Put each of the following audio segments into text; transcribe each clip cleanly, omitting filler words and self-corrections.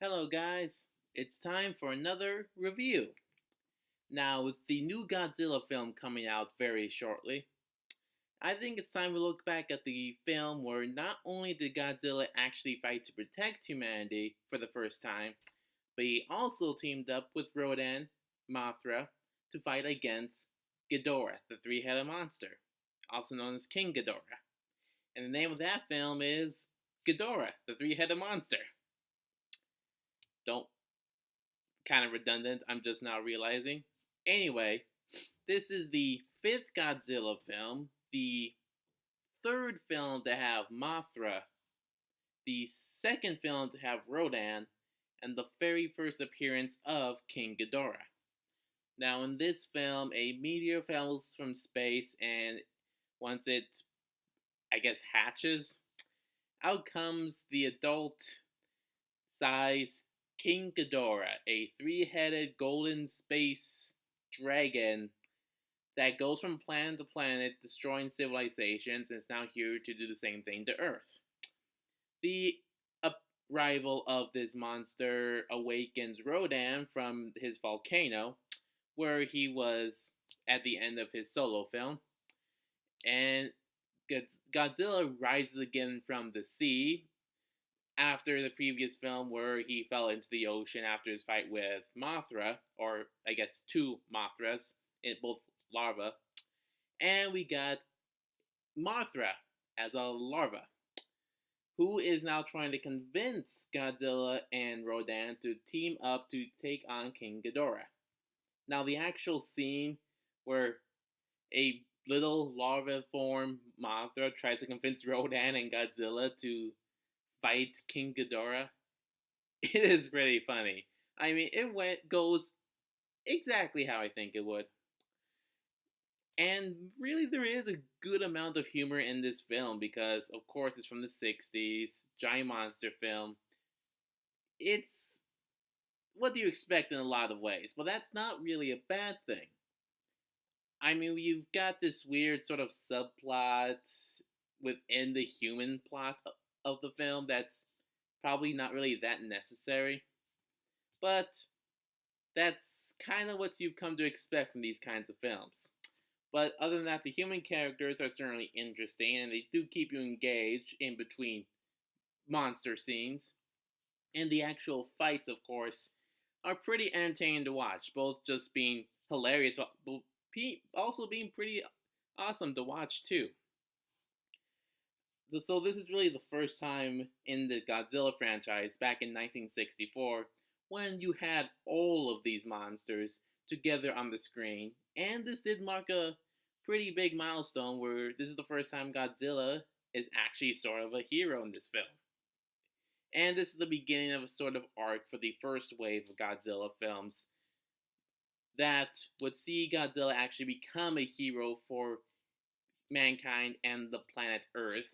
Hello, guys. It's time for another review. Now, with the new Godzilla film coming out very shortly, I think it's time to look back at the film where not only did Godzilla actually fight to protect humanity for the first time, but he also teamed up with Rodan, Mothra, to fight against Ghidorah, the three-headed monster, also known as King Ghidorah. And the name of that film is Ghidorah, the three-headed monster. Don't kind of redundant, I'm just now realizing. Anyway, this is the fifth Godzilla film, the third film to have Mothra, the second film to have Rodan, and the very first appearance of King Ghidorah. Now, in this film, a meteor falls from space, and once it, hatches, out comes the adult size King Ghidorah, a three-headed golden space dragon that goes from planet to planet, destroying civilizations, and is now here to do the same thing to Earth. The arrival of this monster awakens Rodan from his volcano, where he was at the end of his solo film, and Godzilla rises again from the sea after the previous film where he fell into the ocean after his fight with Mothra, or I guess two Mothras, in both larvae. And we got Mothra as a larva, who is now trying to convince Godzilla and Rodan to team up to take on King Ghidorah. Now, the actual scene where a little larva form Mothra tries to convince Rodan and Godzilla to fight King Ghidorah, it is pretty funny. I mean, goes exactly how I think it would. And really, there is a good amount of humor in this film because, of course, it's from the 60s, giant monster film. It's what do you expect in a lot of ways, but that's not really a bad thing. I mean, you've got this weird sort of subplot within the human plot of the film that's probably not really that necessary. But that's kind of what you've come to expect from these kinds of films. But other than that, the human characters are certainly interesting, and they do keep you engaged in between monster scenes. And the actual fights, of course, are pretty entertaining to watch, both just being hilarious, but also being pretty awesome to watch too. So this is really the first time in the Godzilla franchise back in 1964 when you had all of these monsters together on the screen. And this did mark a pretty big milestone where this is the first time Godzilla is actually sort of a hero in this film. And this is the beginning of a sort of arc for the first wave of Godzilla films that would see Godzilla actually become a hero for mankind and the planet Earth,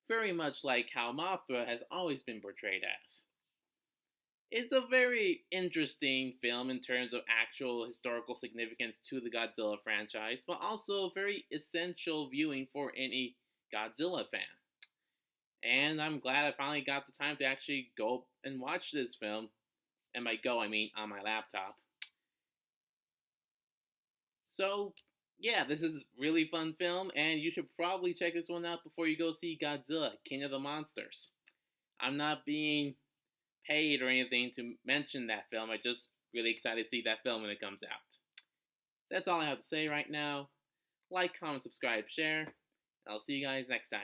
very much like how Mothra has always been portrayed as. It's a very interesting film in terms of actual historical significance to the Godzilla franchise, but also very essential viewing for any Godzilla fan. And I'm glad I finally got the time to actually go and watch this film. And by go, I mean on my laptop. So, yeah, this is a really fun film, and you should probably check this one out before you go see Godzilla, King of the Monsters. I'm not being paid or anything to mention that film. I'm just really excited to see that film when it comes out. That's all I have to say right now. Like, comment, subscribe, share, and I'll see you guys next time.